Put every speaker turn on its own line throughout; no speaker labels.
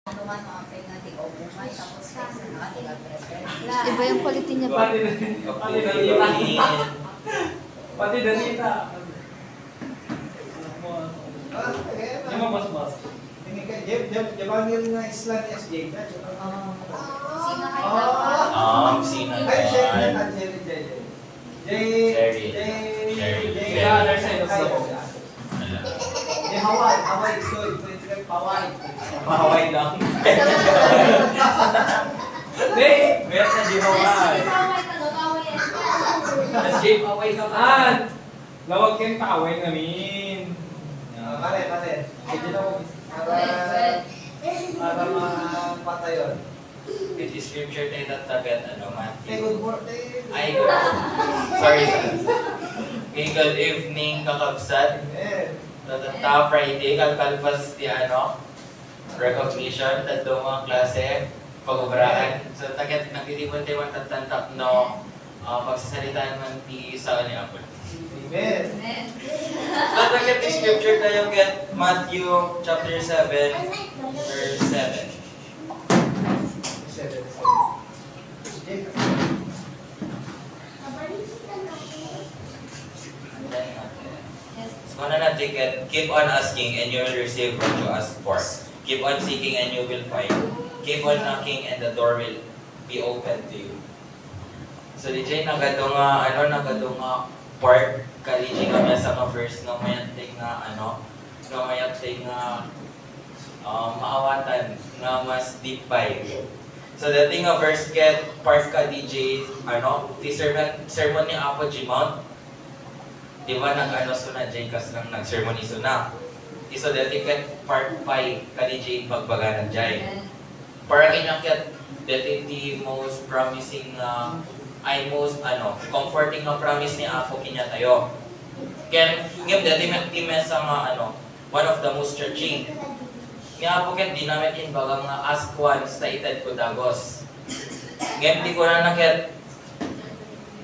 Iba yung quality niya pa.
Pati Danita. Yung mga mas-mas.
Ini kan Jabangir na Islam SJ kan?
Sino kayo?
Sino
Ay, Jerry.
Other side of the boat.
Hawaii, sorry.
Hawaii lang.
Hindi, meron na di Hawaii.
Shape Hawaii ka pa.
Lawag kayong kaway namin.
Pare. Medyo na para mapatay yun.
It is scripture tayo tatagat, Matthew.
Good morning.
Ay, good. Sorry. Okay, good evening, kakabsat. Tatata Friday, kalkalpas di recognition, tatlong mga klase, pag-ubraan. So, tagat, nagtitipon tayo magtatantak, pagsasalitaan man di sa ni Apple.
Amen.
So, tagat yung scripture tayo get Matthew chapter 7, verse 7. So, natin get, keep on asking and you will receive what you ask for. Keep on seeking and you will find. Keep on knocking and the door will be open to you. So, DJ, nagadunga part ka DJ kami sa mga verse na mayating maawatan na mas deep by. So, the thing of verse get part ka DJ, the sermon ni Apo Jimon. Di ba suna Jay kas lang nag-sermon isuna. So, the thing get part 5 ka DJ pagbaga ng Jay. Para kinyakyat, that the most promising comforting na promise ni Apo kinya tayo. Ken, ngem dati may sa one of the most churching. Ni Apo ken di namin inbaga nga ask once na itad ko dagos. Ngem di ko na naket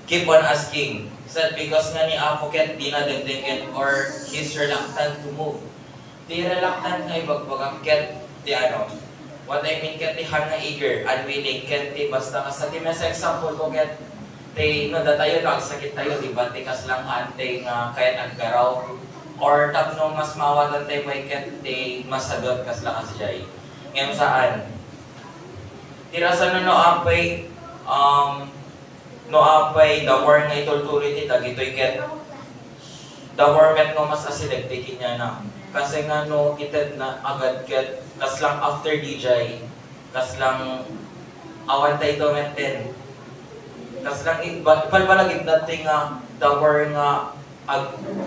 keep on asking. Said because nga ni Apo ken di na dagdagan or he's reluctant to move. Di reluctant nga ibagbagang ken di what I mean ken di hang na eager, unwilling ken di basta ka sa sa example ko ken tay tayo lang sakit tayo di ba tikas lang antay nga kahit agkaraw or tapno mas mawatan tayo may ket tay masadot kas lang as jay ngem saan tirasan apay the war nga itultuloy ti dagitoy ket the war met no mas asidagtikin niya na kasi nga ited na agad ket kas lang after DJ kas lang awan tayo meten kas lang palbalagid natin nga the war nga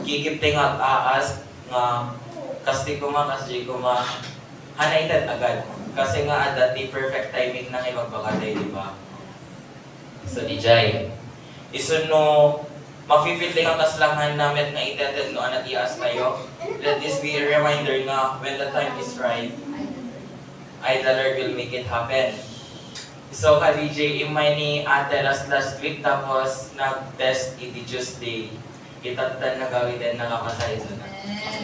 gigipting at aas nga kasi ko hanaited agad kasi nga at the perfect timing na ibagbagay di ba so DJ isun mafe-feel ang kaslangan namin nga iteted anak ias tayo. Let this be a reminder nga when the time is right the Lord will make it happen. So ka DJ imay ni ate last week tapos nag-test iti Tuesday itatan na gawin din nakapasay so na.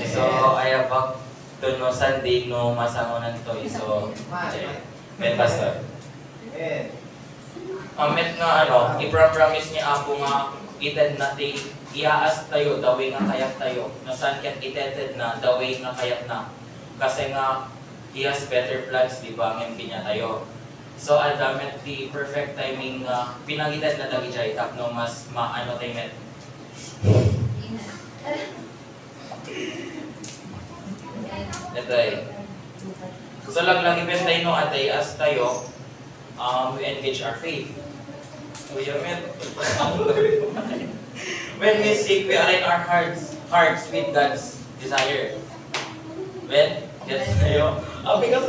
So ayaw back to Sunday masangonan to so men pastor. Met nga ipra-promise ni Apo nga ited natin iaas tayo daway nga kayat tayo nasan ket iteted na daway nga kayat na kasi nga he has better plans di ba ngem kinya tayo. So aldamet the perfect timing pinagitan na dagi jay tapno mas tayo met. Natay. So lang ibentay atay as tayo we engage our faith. We met. When we seek, we align our hearts with God's desire. When gets tayo, because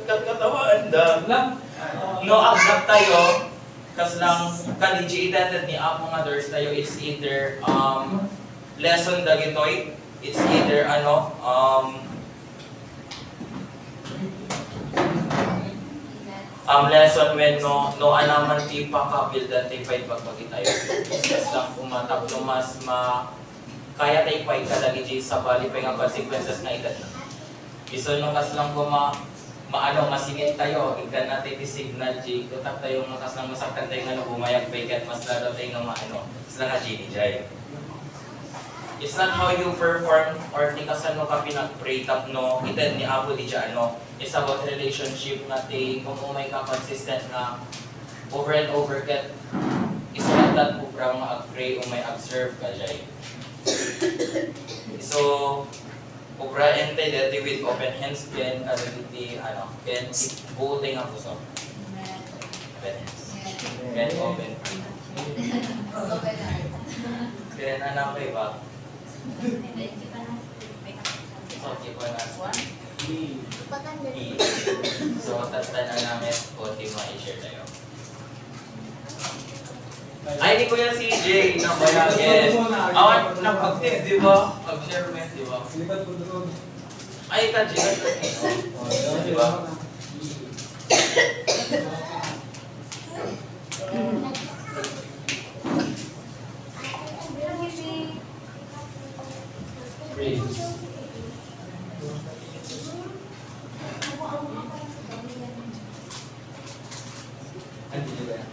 katawaan da. Agnap tayo, kas lang kaligitated ni Apo nga doors tayo. It's either lesson dagitoy. It's either lesson when anaman ti pakabuild at ti pay pagpagi tayo. Mas lang pumatap no mas kaya tayo pay kadagi sa bali pa nga consequences na ikat na. Iso nung kas lang maano masingit tayo, ikan natin di signal J, utak tayo makas lang masaktan tayo nga bumayag paikat mas lalo tayo nga maano, sila nga J. It's not how you perform or di kasano ka pinag-pray tap no, itan ni Apo di dyan no. It's about relationship natin, kung umay ka consistent na over and over ket isulat that program nga ag-pray umay ag-serve ka Jay. So, Obra ente dati with open hands ken ability ano ken buting ang puso. Open hands. Ken open. Ken anak ko iba. So tipo na so tatan na namin konti ma-share tayo. Ay, ni Kuya CJ na bayagin. Awan, nag-active, di ba? Pag-share mo yun, di ba?
Silipat po doon.
Ay, ka-J. Di ba? Praise. Hindi ba yan?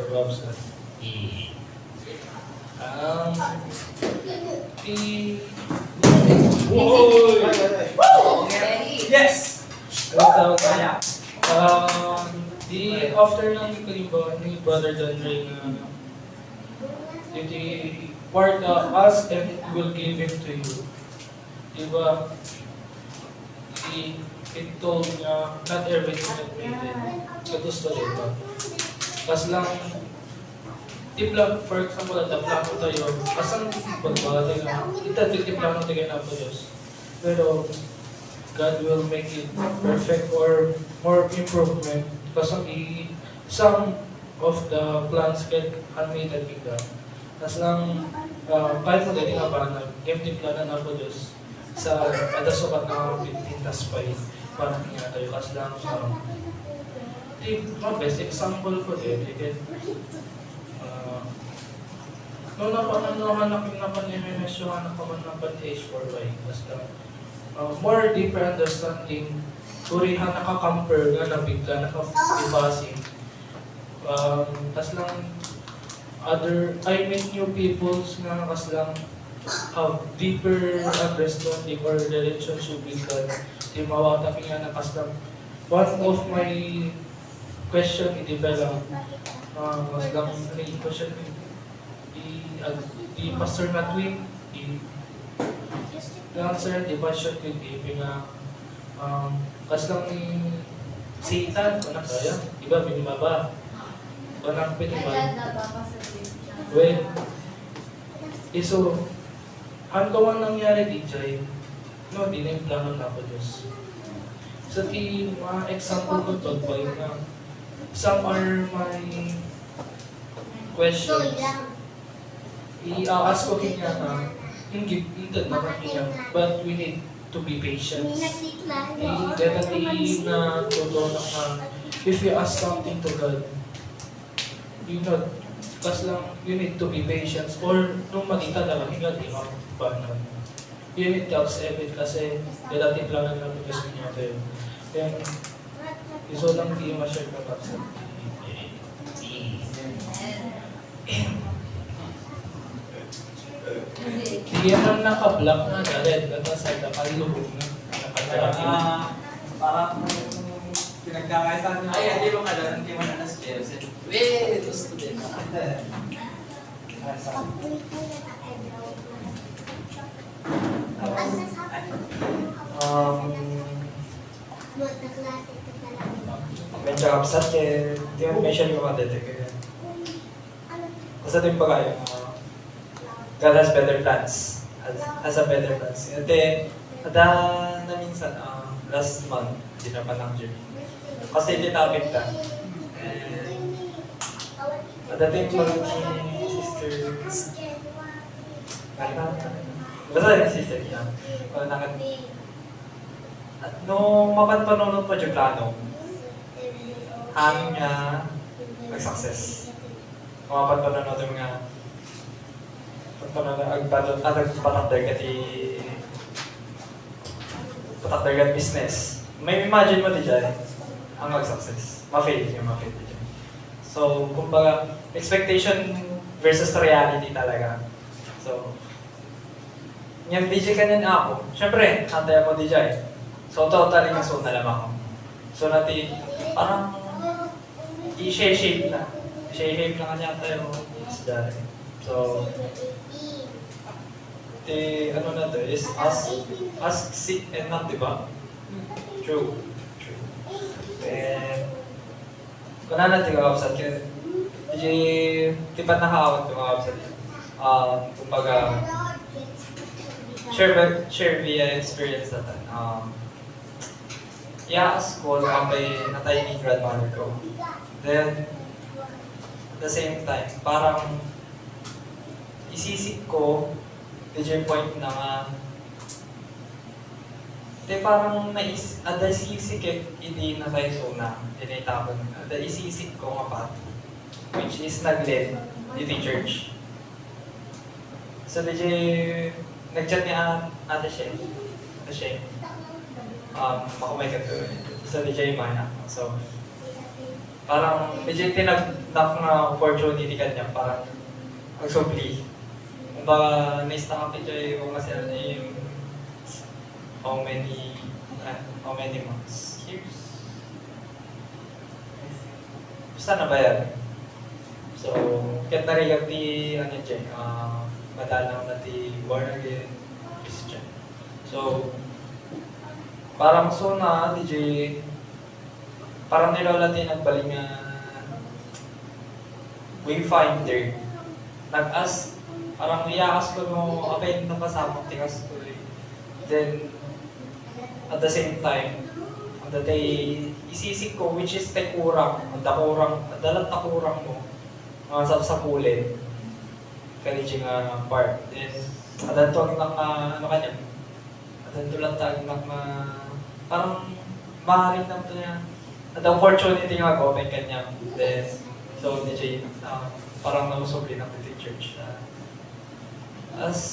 Robson.
Yes!
The after ng Kalimba ni Brother John Ray na the part ask and it will give it to you. Diba? It told niya not everything that we did. Katusto diba? Kas lang tipla, for example, tapla ko tayo, kasang pagbagay na, tipla mo tayo na po Diyos. Pero, God will make it perfect or more improvement. Kasang some of the plans get unmade at bigla. Kas lang, kahit mo tayo nga ba na, game tipla na po Diyos sa adasukat na pintas pa para nga tayo. Kas lang, best example ko din, no nahanap yung napanimimes yung anak ko man ng H4Y. Basta, more deeper understanding, turihan nakakamper nga, nabigla, naka-ibasing. Tas lang, I meet new peoples nga kas lang have deeper understanding or relationship with God. Di mawata nga na kas lang, one of my question i-develop, kas lang, question di pastor na tweet, the answer, the question could be nga, kas lang ni Satan, kung nakaya, iba, binibaba, kung nakapitiban. Well, so, hanggang ang nangyari di Jay, no, di na yung plano na po Diyos. So, mga example ko to, ba yung some are my questions. I-ask ko kanya na, hindi na kanya, but we need to be patient. Definitely na totoo na if you ask something to God, you know, kas lang, you need to be patient. Or nung makita lang, hindi ka paano. You need to accept it kasi relative lang na Diyos niya tayo. Then, iso lang di ma-share ka pa sa hindi naman naka-block na dahil natasay na kalubog na nakatira.
Parang pinagkakaisan niyo.
Ay, hindi mo kada, hindi mo na na-scare. Wait, gusto din na.
Medyo upset kaya di mo mention yung mga dete kaya. Kasi ito yung bagay, God has better plans. Has a better plans. Ate, ada na minsan, last month, di naman ang journey. Kasi tinapit ka. Ada din mo ni sister. Basta yung sister niya. At nung mapanpanunod pa yung plano, hangin niya mag-success. Mapanpanunod yung mga patagdagat patagdagat business. May imagine mo di dyan, ang mag-success. Ma-fail di dyan. So, kumbaga, expectation versus reality talaga. So, yung DJ ka niyan ako, syempre, hantay mo DJ. So, totally nga so nalam ako. So, parang, i-shape na. I-shape na kanya tayo sa dati. So, ano na to is ask, seek, and not, di ba? True. And, kung na natin kakapsat ka, di ba't nakakawat yung kakapsat? Kumbaga, share via experience natin. I-ask ko na natay ni grandmother ko. Then, at the same time, parang isisik ko, DJ point na nga, parang ada isisik hindi na tayo suna, tinitapon. Ada isisik ko nga pa, which is nag-lead dito church. So, nag-chat niya Ate Sheng. Makumay ka to. Sa DJ Mana. So, parang medyo tinagnak na opportunity ka niya, parang magsupli. Kung ba, naista ka DJ yung kasi yung how many months? Years? Basta na ba yan? So, kahit nariyak di, madalang na di born again Christian. So, parang so na, DJ, parang nilolati nagbaling wayfinder. Nag-ask, parang i-ask ko mo, apay na pasabot, tikas ko eh. Then, at the same time, on the day, isisik ko, which is tekurang, dalat takurang mo, mga sapulin, kaniji nga part. Then, adan to ang ano kanya, adan to lang tag parang maaaring naman to niya, at opportunity nga gawin kanya. Then, so DJ, parang namusubli ng PT Church as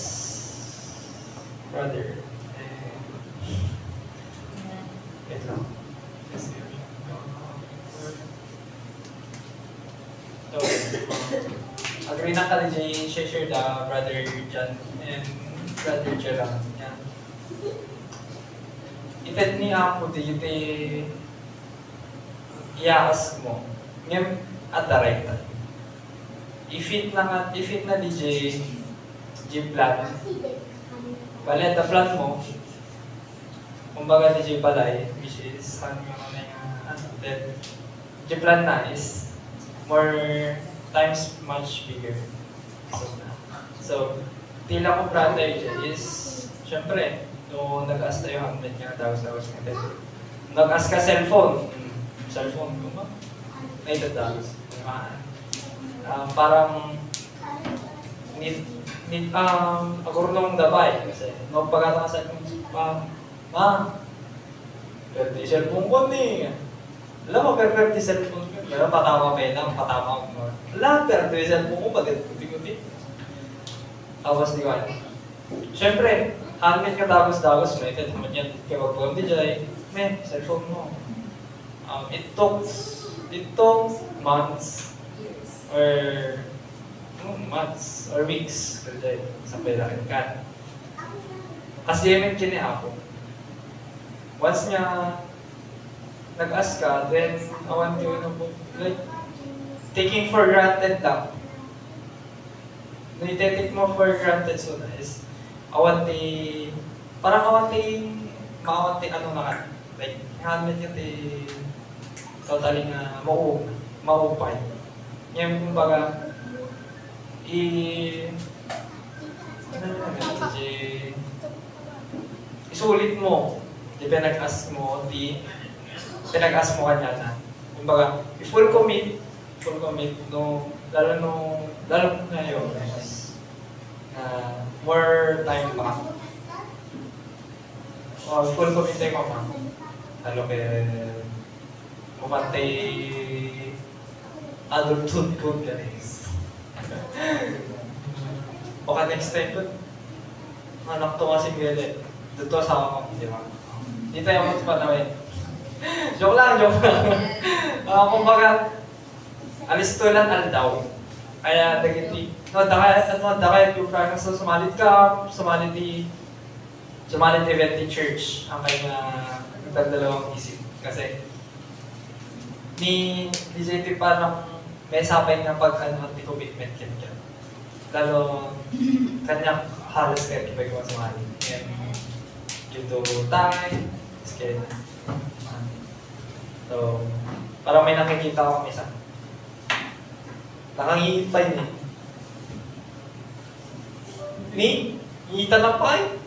brother. Wait lang. So, agree na ka DJ, share the brother John and brother Gerald. Yan. Itet ni ako dito i-ask mo ngayon at the right time. If-it na DJ plan, bali the plan mo, kumbaga DJ balay, which is then plan na is more times much bigger. So tila ko brother is, syempre, no nag-ask tayo hanggang niya dawas nga. Nag-ask ka cellphone ko ba? $8. Parang agurnong dabay kasi magpagata ka sa pero di cellphone ko ni. Alam mo, pero di cellphone ko. Pero patama ko. Alam, pero di cellphone ko, bagay kuti-kuti. Tapos di ba? Siyempre, handmade ka dagos, may ito naman yan. Kaya pag-pagod di dyan, may cellphone mo. It took months or weeks kasi sa perakin ka. Kasi yung kini ako. Once niya nag-ask ka, then awan yun like taking for granted lang. Nai-take mo for granted so na is parang ano na ka. Like, handmade yun totally nga maupay. Ngayon kumbaga, isulit mo, pinag-ask mo kanya na. Kumbaga, full commit, lalo ngayon, more time pa. Full commit tayo pa. Lalo kumantay adulthood ko guys. baka next time po, anak to kasi galit. Dito sa ako, di ba? Hindi tayo magpanawin. Joke lang. Kumbaga, alis to lang aldaw. Kaya nagiti, dakay yung parang sumalit ka, sumalit event ni church ang kanya nagdadalawang isip. Kasi ni JP parang may sapay na pag anti-commitment kanya. Lalo kanya halos kaya kibay ko sumali. Due to time, schedule. So, parang may nakikita ako isa. Nakangihintay niya. Ni? Hihita na pa eh.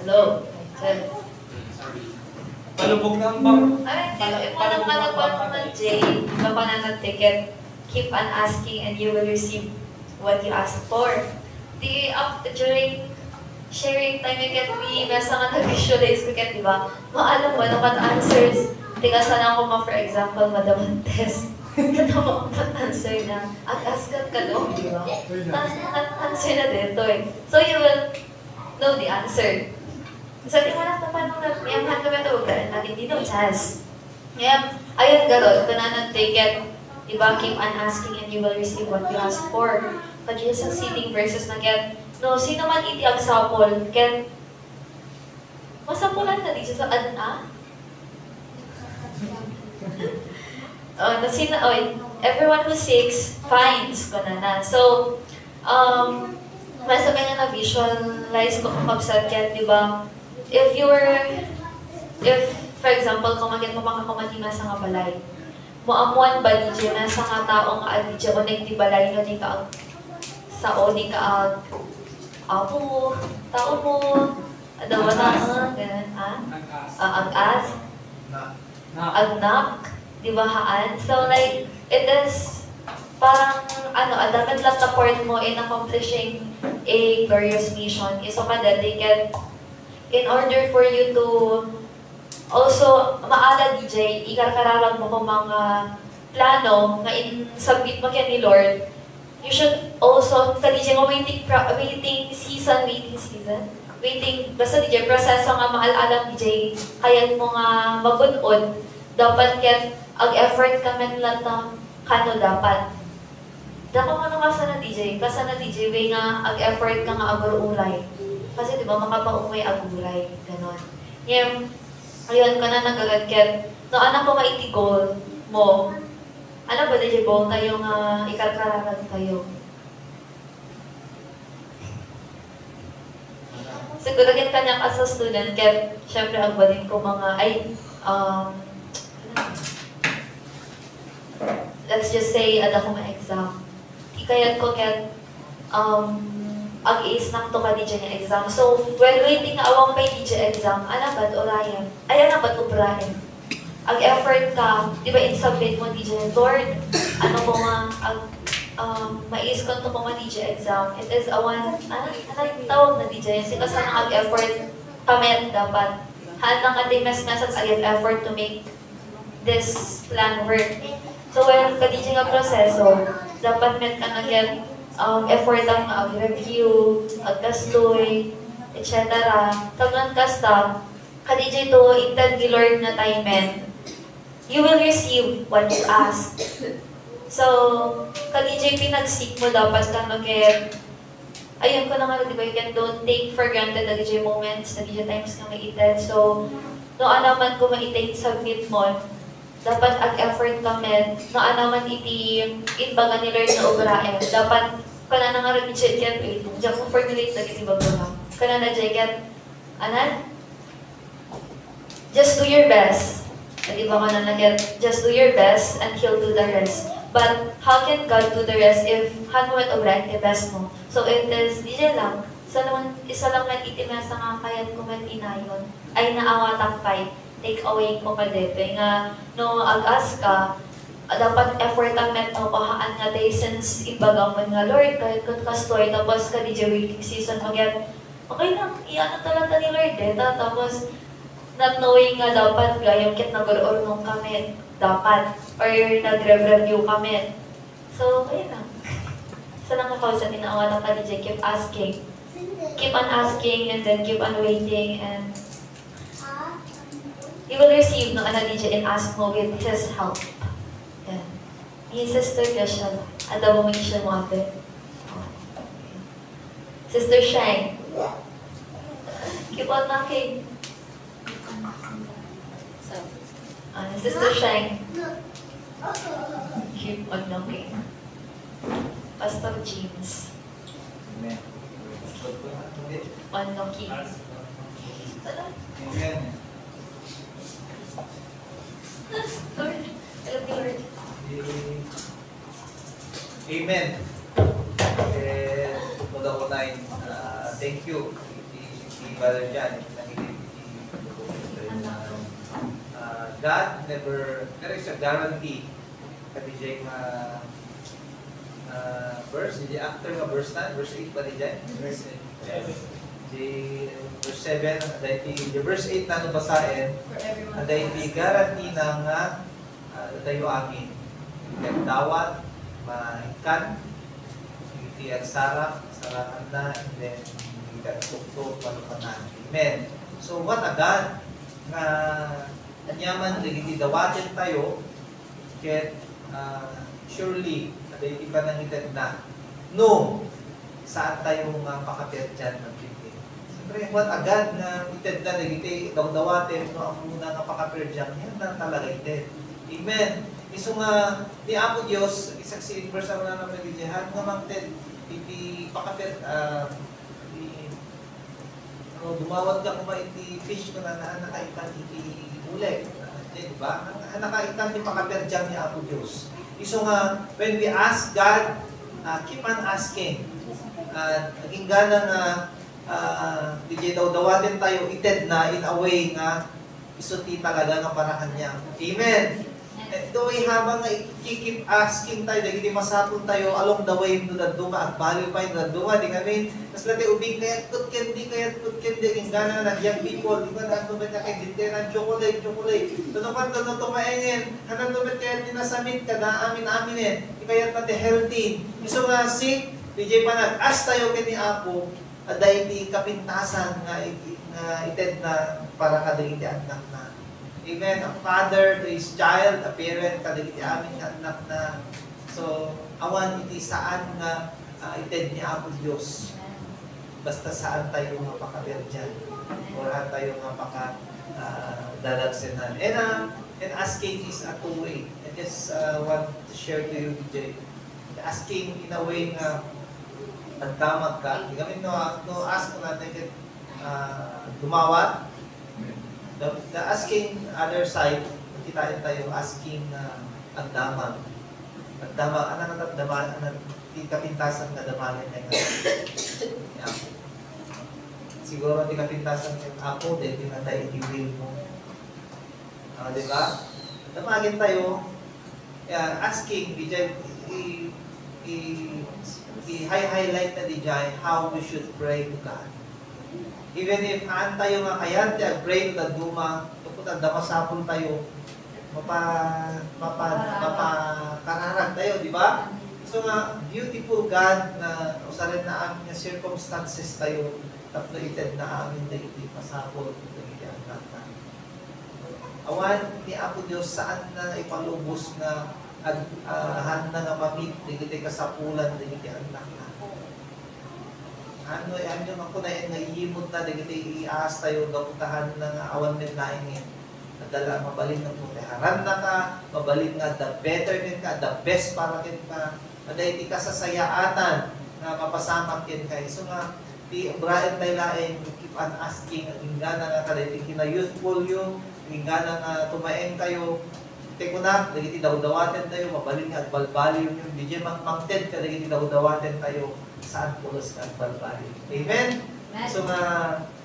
Hello, Michael.
Palubog na ang bang.
Ay, walang managpapang ng Jay, mapananag ticket, keep on asking and you will receive what you ask for. During sharing time, you can be, basta nga nag-visualize ko di ba? Maalam mo, naman answers. Tigasan ako mo, for example, madamang test. Natama ang answer na, ask-askan ka doon, di ba? Answer na dito eh. So you will know the answer. So, di mo lang tapanong na, yung hand kami ito, natin dito, chance. Ngayon, ayun gano'n, ito na nag-ticket. Diba, keep on asking and you will receive what you ask for. But yung succeeding verses na get, no, sino man iti agsapol, can, masapulan na dito sa adna? Everyone who seeks, finds ko na. So, masabi nga na-visualize ko kung kapsat yan, diba? If, for example, kung maging mapakakumatima sa nga balay, moamuan ba DJ na sa nga taong DJ o nagtibalay no di ka sao di ka apo tao mo adawa na ganun ag-as agnak di ba haan so like it is parang dapat lang support mo in accomplishing a glorious mission is so kadedicate in order for you to also, maala DJ, ikarkararag mo kung mga plano nga in-submit mo kaya ni Lord, you should also, ka-DJ nga waiting season, basta DJ, proseso nga maalalang DJ, kaya mo nga magunod, dapat ket ag-effort ka men lang na kano dapat. Dako mo na na DJ, na DJ, way nga ag-effort ka nga agurulay. Kasi diba, makapaumay agulay, ganon. Ngayon, ayun ko na nagagagket. No, anak ko maiti goal mo. Ano ba DJ goal tayo nga ikarkararan tayo? Siguro kin kanya as a student, ket syempre agbalin ko mga, let's just say, ada ko ma-exam. Ikayat ko ket, ag-is na to ka DJ nga exam. So, when waiting na awang pay DJ exam, ba't orayan? Ay, ba't ubrahin? Ag-effort ka, di ba in-submit mo DJ, Lord, ano ko nga, mais ko to ko nga DJ exam. It is a one, tawag na DJ, kasi sana ag-effort kamet dapat. Haan lang ating mes-mes at ag-effort to make this plan work. So, when ka DJ nga proseso, dapat met ka na get effort ang review, agkastoy, etc. Tagang kasta, kadijay to intend ni Lord na timen, you will receive what you ask. So, kadijay pinagsik mo dapat ka get, ayun ko na nga, di ba, you can don't take for granted na DJ moments, na DJ times ka maitin. So, no anaman ko maitin submit mo, dapat ag-effort kami, no anaman itbaga ni Lord na obrain. Dapat, kana na nga rin i-check wait, diyan mo formulate na gini ba ba? Kana na check just do your best. Di ba kana na get, just do your best and He'll do the rest. But, how can God do the rest if hanuat obrain the best mo? So, it is, DJ lang, isa lang man itimesa nga kayat ko man inayon, ay naawa takpay, take away ko ka dito. Nga, no, ag-ask ka, dapat effort ang met mo pahaan nga day since ibagang man nga Lord, kahit kung kastoy, tapos ka DJ waiting season, mag-get, okay lang, iyan talaga ni Lord tapos, not knowing nga dapat gayong kit nag-ornong kami, dapat, or nag-review kami. So, ayun na. Sa nakakausap, inaawa ng ka-DJ, keep asking. Keep on asking, and then keep on waiting, and you will receive no DJ and ask mo with his help. Yan. Ni Sister Kesha, ada mo siya mo ate. Sister Shine. Keep on knocking. Sister Shine. Keep on knocking. Pastor James.
Amen.
On knocking.
Amen.
Lord, help me, Lord.
Amen. Una-unahin, thank you. Brother Jan, God never, there is a guarantee kati Jay verse, hindi after nga verse 9, verse 8 ba di Jay? Verse 8. Verse 7, the verse 8 na nabasain, aday di guarantee na nga tayo amin. Dawat, maikan, iti sarap, sarakan na, and then tuktok, palupanan. Amen. So what a God na anyaman digiti dawatin tayo ket surely aday di pa nangited na no saan tayo nga pakapit dyan ng piti. Siyempre, what a God na ited na digiti dawatin no ang muna nga pakapit dyan, yan na talaga ited. Amen. Iso nga ni Apo Dios isaksi verse na naman di dihan nga magted iti pakapit dumawat ka kung iti fish ko na nakaitan iti ulay. Diba? Nakaitan di pakaperdyang ni Apo Diyos. Iso nga, when we ask God, keep on asking. Naging gana nga, di daw dawatin tayo ited na in a way nga isuti talaga nga parahan niya. Amen. The way habang keep asking tayo, dahil masapon tayo along the way no daduma at value pa yung daduma, di kami, mas lati ubing kayat put candy, yung gana na young people, di ba na tumit na kay dinteran, chocolate, tunukan doon tumaingin, kanan tumit kayat dinasamit ka na amin-aminin, di kayat natin healthy. Iso nga si, DJ Panag, as tayo kini Apo, dahil di kapintasan nga ited na para kadagiti anak na. Amen. A father to his child, a parent, kadagiti amin nga anak na. So, awan iti saan nga ited ni Apo Diyos. Basta saan tayo nga pakabir dyan. Or tayo nga pakadalagsinan. And asking is a two-way. I just want to share to you, DJ. Asking in a way nga nagtamag ka. Di kami no ask mo natin dumawat. The asking other side, kita tayo asking agdamag. Agdamag, ano na daman, di kapintasan na damalin na nga. Siguro di kapintasan yung ako, dahil di na tayo i-will mo. Di ba? Damagin tayo, asking, i-highlight na di dyan how we should pray to God. Even if haan tayo nga kayan, pray to the duma, tupot ang damasapon tayo, mapakararag tayo, di ba? So nga, beautiful God na usarin na amin nga circumstances tayo, tapos ited na amin na iti pasapon, iti anak na. Awan ni Apo Diyos saan na ipalubos na handa nga mamit, iti kasapulan, iti anak na. Ano ako na yung naihimot na dagiti ias tayo gaputahan ng awan min naingin. Nadala mabalin ng putiharan na ka, mabalin nga the better kin ka, the best para kin ka. Aday ti kasasayaatan na mapasama kin ka. So nga, ti ubrain tayo lain, keep on asking, ingana nga ka, ti kina-youthful yung, ingana nga tumain kayo, teko na, dagiti daw-dawaten tayo, mabalin nga at balbali yung DJ mangted ka, dagiti daw-dawaten tayo, saan pulos ka at balbali. Amen? So nga,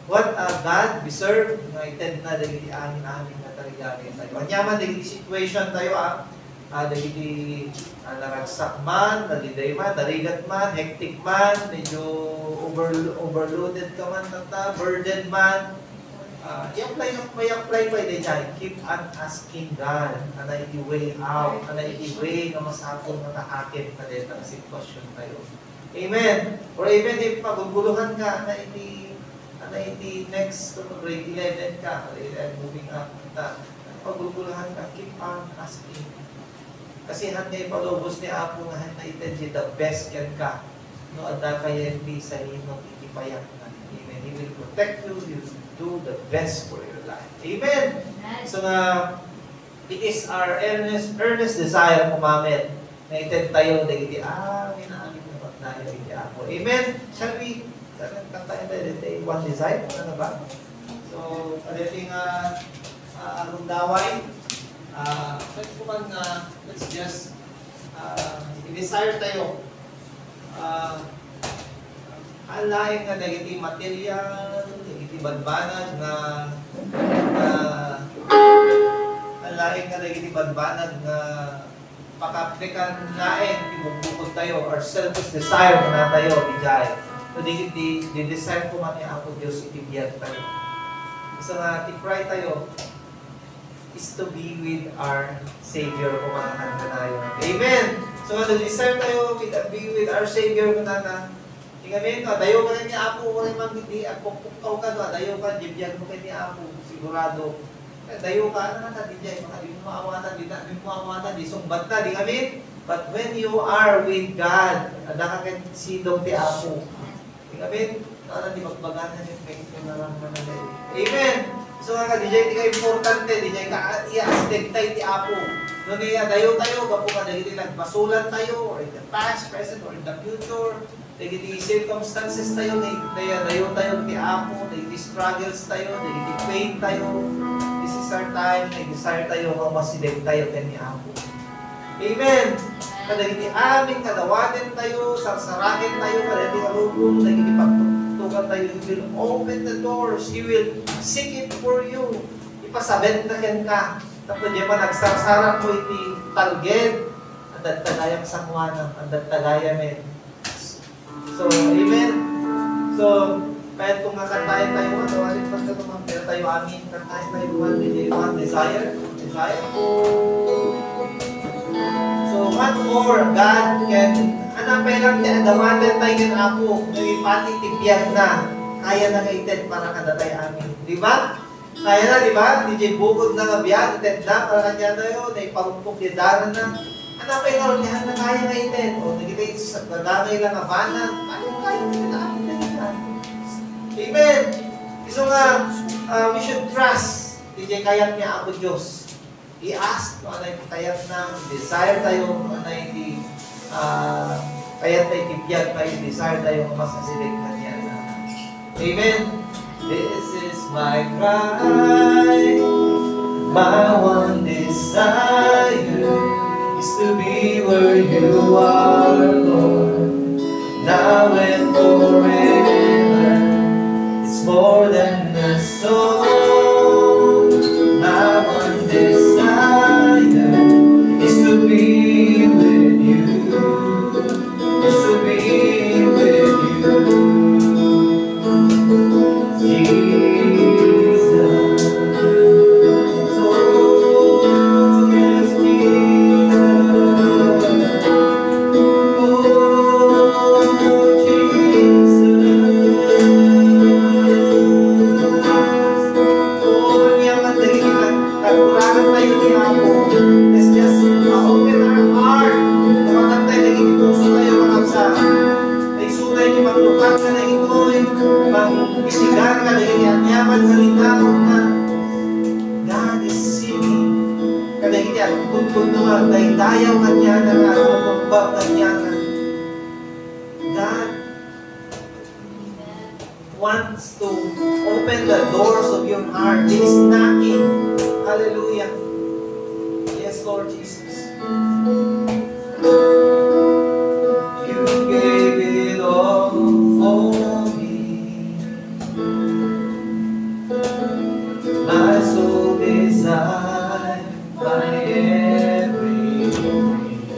what a God we serve, nga ited na dagiti amin na tarigani tayo. Anyaman, dagiti situation tayo, dagiti naragsak man, naliday man, narigat man, hectic man, medyo overloaded ka man, burdened man, may apply pa din dyan. Keep on asking God. Ana iti way out. Ana iti way na masapong nakakakit na din ang sitwasyon tayo. Amen. Or even if maguguluhan ka, ana iti next to grade 11 ka, moving up na, paguguluhan ka, keep on asking. Kasi hanggang ipalubos ni Apo nga hanggang the best can ka. No, ada kaya hindi sa inong ikipayak na. Amen. He will protect you. He will do the best for your life. Amen. So it is our earnest desire kumamit na itin tayo na iti amin na tayo iti Apo. Amen. Shall we kantayin tayo iti one desire? Ano ba? So, adating anong daway? Let's just i-desire tayo. Alain nga nagiti material, nagiti badbanag na alain nga nagiti badbanag na pakaplikan lain, ibubukod tayo, our selfish desire na tayo, dijay. So, di desire ko man ni Apo Diyos, itibiyag tayo. So, i-pray tayo is to be with our Savior o mga kandanayon. Amen! So, desire tayo be with our Savior kung tingnan mo, dayo ka ni Apo, kung naman hindi, pagpukaw ka doon, dayo ka, jibyan mo kay ni Apo, sigurado. Dayo ka, ano na, DJ, mga di mo maawatan, di sumbat na, di kami. But when you are with God, nakakasidong ti Apo. Di kami, di magbaganan yung faith mo na lang manalay. Amen! So nga, DJ, di ka importante, DJ, ka i-astig tayo ti Apo. Noon niya, dayo tayo, gapo ka, dahil nagpasulan tayo, or in the past, present, or in the future, nagiti circumstances tayo, dayo tayo ti Apo, nagiti struggles tayo, nagiti pain tayo. This is our time, nag-desire tayo, masilig tayo ni Apo. Amen! Nagiti aming kadawatin tayo, sarsarakin tayo, nagiti kalubong, nagiti pagtutugan tayo, He will open the doors, He will seek it for you. Ipasabit na ken ka. Tapos diyan pa nagsarsara ko iti talged, ang dadtagayang sangwanang, ang dadtagayang men. So, amen. So, kahit kung kakantayin tayo, matawarin pa sa tumang, tayo amin, kantayin tayo one desire. So, what more God can, anapay lang niya, adamatin tayo ng Apo, naging pati tibiyag na, kaya na kaitin para kadatay amin. Di ba? Kaya na, di ba? DJ bukod na nga biyag, itin na, para kanya tayo, na iparumpok ni Dara na, anapay na rin niya na kaya kaitin. O, nagitay sa nagagay lang abanan, kaya amen. So nga, we should trust. DJ kayat niya Apo Diyos. I-ask kung ano yung kayat na, desire tayo, kung ano yung kayat na itibiyag tayo, desire tayo, mas asilig na niya. Amen. This is my cry, my one desire is to be where you are, Lord, now and forever. It's more than a song. My one desire is to be with you, is to be with you, Jesus. So yes, Jesus. Oh, Jesus. Nagkurangan tayo ni Apo. Let's just open our heart. Kapag tayo naging puso tayo makapsa. Nagsunay ni maglukat ka na ito'y mag-isigan ka na inyaman sa lindakot na God is singing. Kadagin niya, kung naman, nagdayaw ka niya na nga, magbab ka niya na God wants to open the doors of your heart. He is knocking. Hallelujah. Yes, Lord Jesus. You gave it all for me. My soul desires by every need.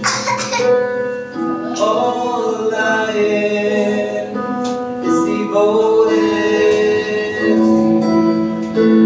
All I am is devoted to you.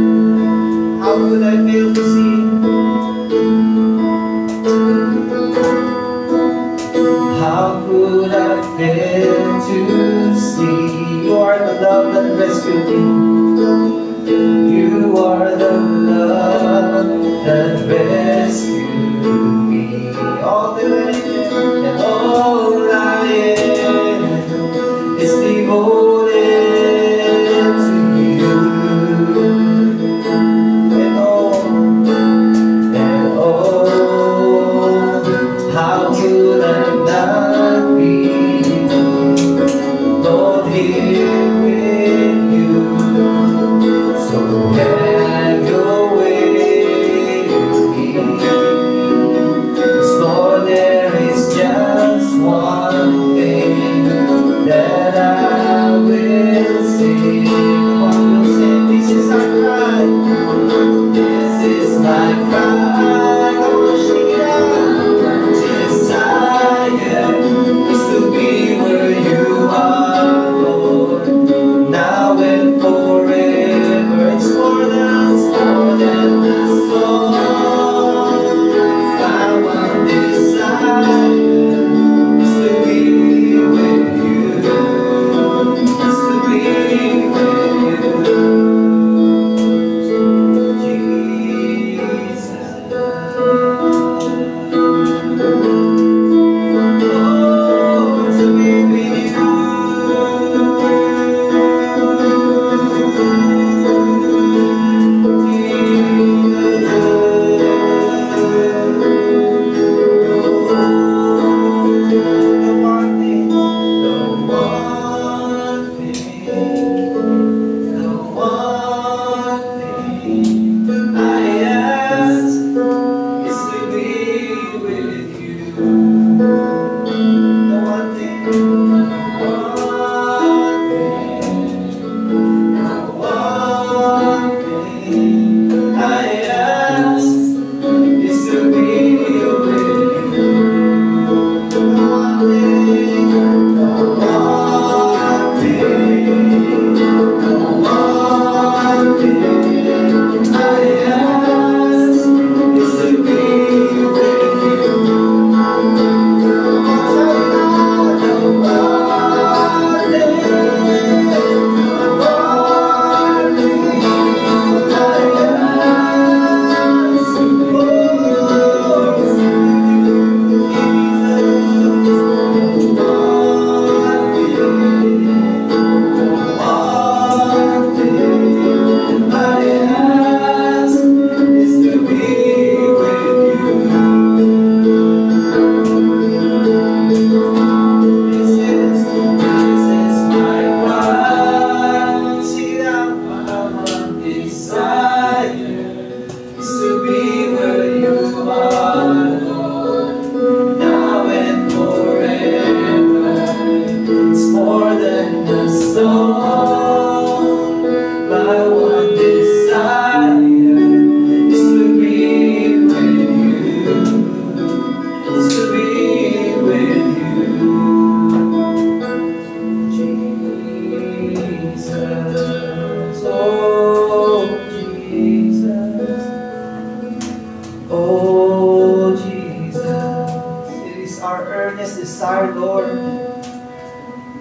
our earnest desire, Lord,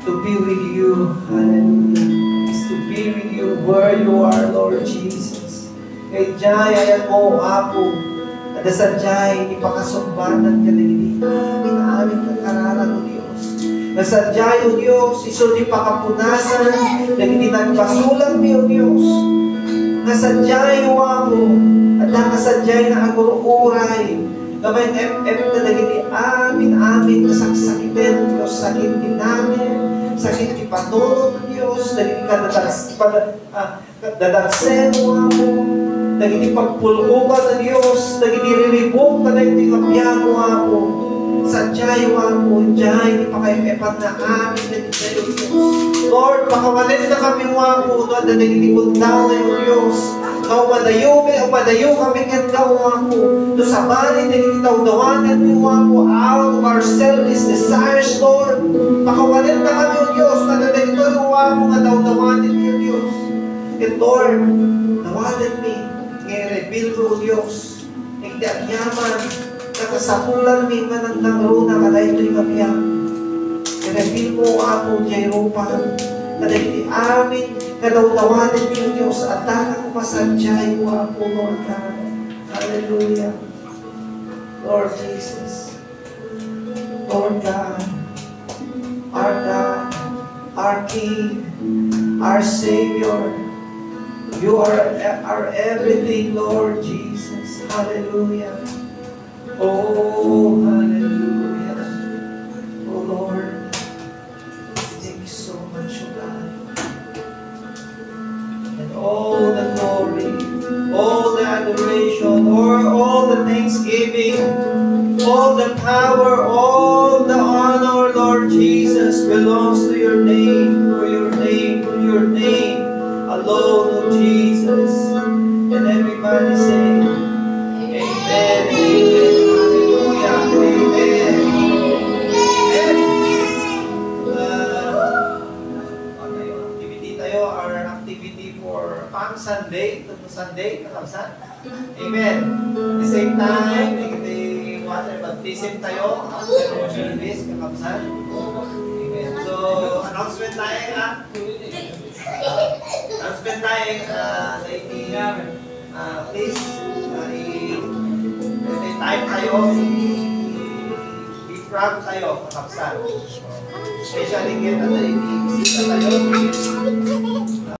to be with you. Hallelujah. Is to be with you where you are, Lord Jesus. Kay Jai, ayan mo, Apo, at sa Jai, ipakasumbatan ka na hindi. Amin nagkaralan, O Diyos. Nasadyay, O Diyos, iso di pakapunasan, naging nagbasulang mi, O Diyos. Nasadyay, O Apo, at nakasadyay na agururay. Kamay na naging amin nasaksakitin, Diyos, sakit din namin, sakit di patunod, Diyos, naging dadagsen, O Apo, naging pagpulungan ng Diyos, naging riribok ka na yung kapyan, O Apo. Sadyay, O Apo, Jai, di pa kayo epat na amin na dito, Diyos. Lord, pakawalit na kami, O Apo, doon na naging daw na yung Diyos. Kau madayo kami nga, O Apo. Doon sa bali, naging daw-dawanan mo, O Apo, out of our selfish desires, Lord. Pakawalit na kami, O Diyos, na naging ito, O Apo, nga daw-dawanan mo, O Diyos. And Lord, dawanan mi, nga-reveal mo, O Diyos. Hindi ang yaman, nakasapulan mi manang runa kada ito'y kapiyan. I-reveal mo, Apo, Jairopa, kada ito'y amin, kadawdawanan niyo, Diyos, at takang masadyay mo, Apo, Lord God. Hallelujah. Lord Jesus, Lord God, our King, our Savior, you are our everything, Lord Jesus. Hallelujah. Oh, hallelujah. Oh, Lord, thank you so much, O God. And all the glory, all the adoration, or all the thanksgiving, all the power, all the honor, Lord Jesus, belongs to your name, for your name, for your name alone, O Jesus. And everybody say, Amen. Hallelujah. Amen. Activity tayo, our activity for Palm Sunday, itong Sunday, kakamsan. Amen. At the same time, nagiging water baptism tayo, after service, kakamsan. Amen. So, announcement tayo nga. Announcement tayo lady, please, may time tayo, i-frag tayo, kakapsan. Especially kita tayo, i-bisita tayo.